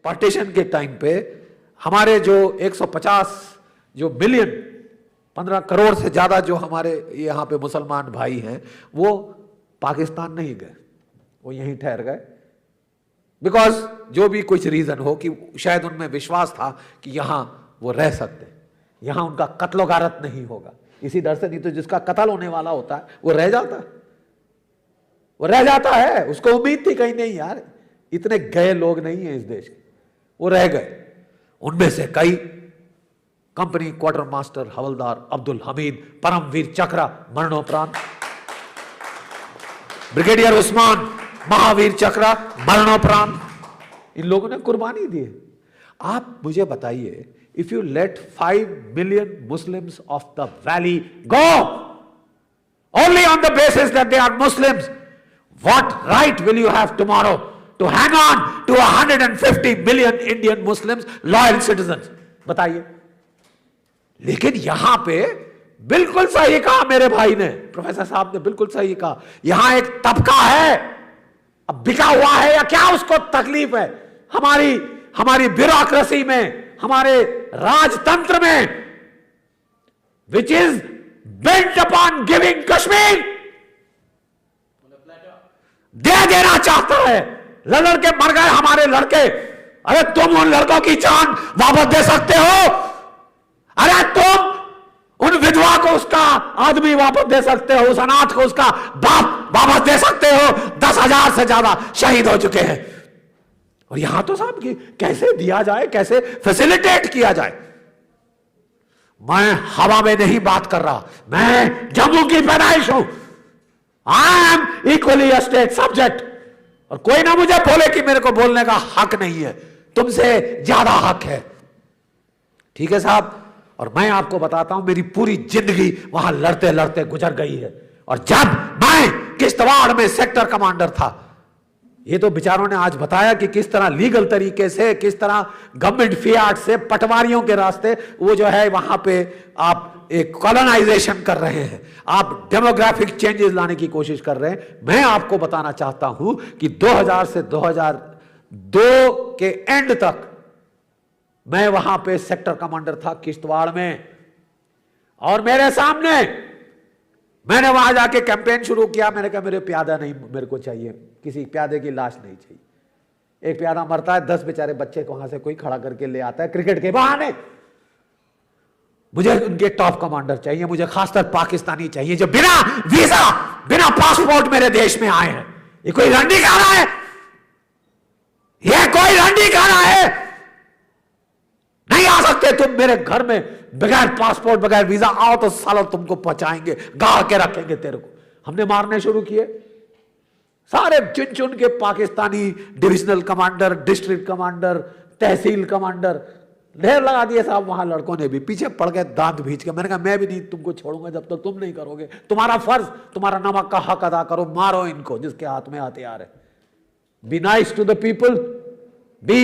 Partition के time पे हमारे जो 150 जो मिलियन 15 करोड़ से ज्यादा जो हमारे यहाँ पे मुसलमान भाई हैं वो पाकिस्तान नहीं गए, वो यहीं ठहर गए। बिकॉज जो भी कुछ रीजन हो कि शायद उनमें विश्वास था कि यहां वो रह सकते, यहां उनका कत्लो गारत नहीं होगा, इसी डर से। नहीं तो जिसका कत्ल होने वाला होता है वो रह जाता है, वो रह जाता है। उसको उम्मीद थी कहीं नहीं यार, इतने गए लोग नहीं है इस देश के, वो रह गए। उनमें से कई कंपनी क्वार्टर मास्टर हवलदार अब्दुल हमीद परमवीर चक्र मरणोपरांत, ब्रिगेडियर उस्मान महावीर चक्र मरणोपरांत, इन लोगों ने कुर्बानी दी है। आप मुझे बताइए, if you let 5 million Muslims of the valley go only on the basis that they are Muslims, what right will you have tomorrow to hang on to 150 million Indian Muslims loyal citizens? बताइए। लेकिन यहां पे बिल्कुल सही कहा मेरे भाई ने, प्रोफेसर साहब ने बिल्कुल सही कहा, यहां एक तबका है, अब बिका हुआ है या क्या उसको तकलीफ है, हमारी ब्यूरोक्रेसी में, हमारे राजतंत्र में, which is built upon giving Kashmir, दे देना चाहता है। लड़ के मर गए हमारे लड़के, अरे तुम उन लड़कों की जान वापस दे सकते हो? अरे तुम उन विधवा को उसका आदमी वापस दे सकते हो, उस अनाथ को उसका बाप वापस दे सकते हो? 10,000 से ज्यादा शहीद हो चुके हैं। और यहां तो साहब की कैसे दिया जाए, कैसे फैसिलिटेट किया जाए। मैं हवा में नहीं बात कर रहा, मैं जम्मू की पैदाइश हूं। I am equally a state subject. और कोई ना मुझे बोले कि मेरे को बोलने का हक नहीं है, तुमसे ज्यादा हक है। ठीक है साहब। और मैं आपको बताता हूं, मेरी पूरी जिंदगी वहां लड़ते लड़ते गुजर गई है। और जब मैं किश्तवाड़ में सेक्टर कमांडर था, ये तो बेचारों ने आज बताया कि किस तरह लीगल तरीके से, किस तरह गवर्नमेंट फियाट से, पटवारियों के रास्ते वो जो है वहां पे आप एक कॉलोनाइजेशन कर रहे हैं, आप डेमोग्राफिक चेंजेस लाने की कोशिश कर रहे हैं। मैं आपको बताना चाहता हूं कि 2000 से 2002 के एंड तक मैं वहां पे सेक्टर कमांडर था किश्तवाड़ में। और मेरे सामने मैंने वहां जाके कैंपेन शुरू किया। मैंने कहा मेरे प्यादा नहीं मेरे को चाहिए, किसी प्यादे की लाश नहीं चाहिए। एक प्यादा मरता है, 10 बेचारे बच्चे को वहां से कोई खड़ा करके ले आता है क्रिकेट के बहाने। मुझे उनके टॉप कमांडर चाहिए, मुझे खासकर पाकिस्तानी चाहिए जो बिना वीजा, बिना पासपोर्ट मेरे देश में आए हैं। ये कोई रंडी खाना है? ये कोई रंडी खाना है? नहीं आ सकते तुम मेरे घर में बगैर पासपोर्ट, बगैर वीजा। आओ तो सालों तुमको पहुंचाएंगे, गाड़ के रखेंगे तेरे को। हमने मारने शुरू किए सारे चुन चुन के Pakistani divisional commander, district commander, tehsil commander, ढेर लगा दिए साहब। वहां लड़कों ने भी पीछे पड़ गए दांत भींच के। मैंने कहा मैं भी नहीं तुमको छोड़ूंगा जब तक तुम नहीं करोगे। तुम्हारा फर्ज, तुम्हारा नमक का हक अदा करो, मारो इनको जिसके हाथ में हथियार है। Be nice to the people, be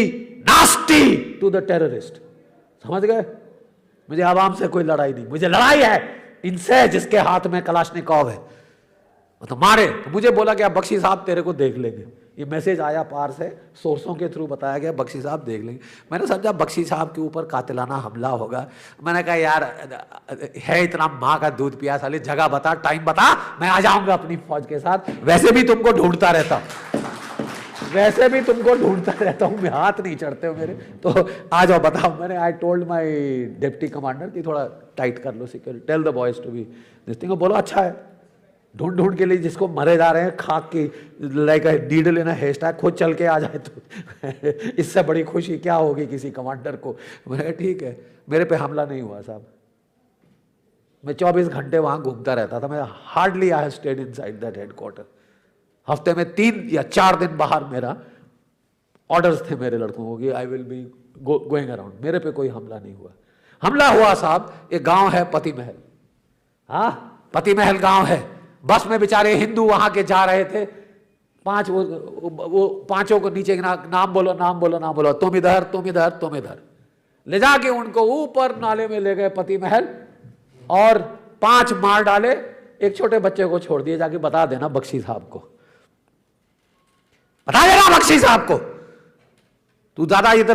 nasty to the terrorist. समझ गए? मुझे आवाम से कोई लड़ाई नहीं, मुझे लड़ाई है इनसे जिसके हाथ में कलाशनिकोव है। तो मारे तो मुझे बोला कि बख्शी साहब तेरे को देख लेंगे। ये मैसेज आया पार से, सोर्सों के थ्रू बताया गया बख्शी साहब देख लेंगे। मैंने समझा बख्शी साहब के ऊपर कातिलाना हमला होगा। मैंने कहा यार है इतना माँ का दूध पिया, साले जगह बता, टाइम बता, मैं आ जाऊंगा अपनी फौज के साथ। वैसे भी तुमको ढूंढता रहता हूं, मैं हाथ नहीं चढ़ते हो मेरे, तो आ जाओ बताओ। मैंने I told my deputy commander कि थोड़ा टाइट कर लो security, tell the boys to be this thing. बोलो अच्छा है, ढूंढ के लिए जिसको मरे जा रहे हैं खाक की लाइक नीड लेना हेस्ट है, खुद चल के आ जाए तो इससे बड़ी खुशी क्या होगी किसी कमांडर को। मैंने ठीक है, मेरे पे हमला नहीं हुआ साहब। मैं 24 घंटे वहां घूमता रहता था। मैं hardly I have stayed inside that headquarter. हफ्ते में 3 या 4 दिन बाहर मेरा ऑर्डर्स थे मेरे लड़कों को कि I will be going around. मेरे पे कोई हमला नहीं हुआ। हमला हुआ साहब, एक गांव है पति महल। हाँ, पति महल गांव है। बस में बेचारे हिंदू वहां के जा रहे थे। 5 वो पांचों को नीचे नाम बोलो, तुम इधर ले जाके उनको ऊपर नाले में ले गए पति महल, और 5 मार डाले। एक छोटे बच्चे को छोड़ दिए, जाके बता देना बख्शी साहब को, बता देना बख्शी साहब को, तू ज्यादा इधर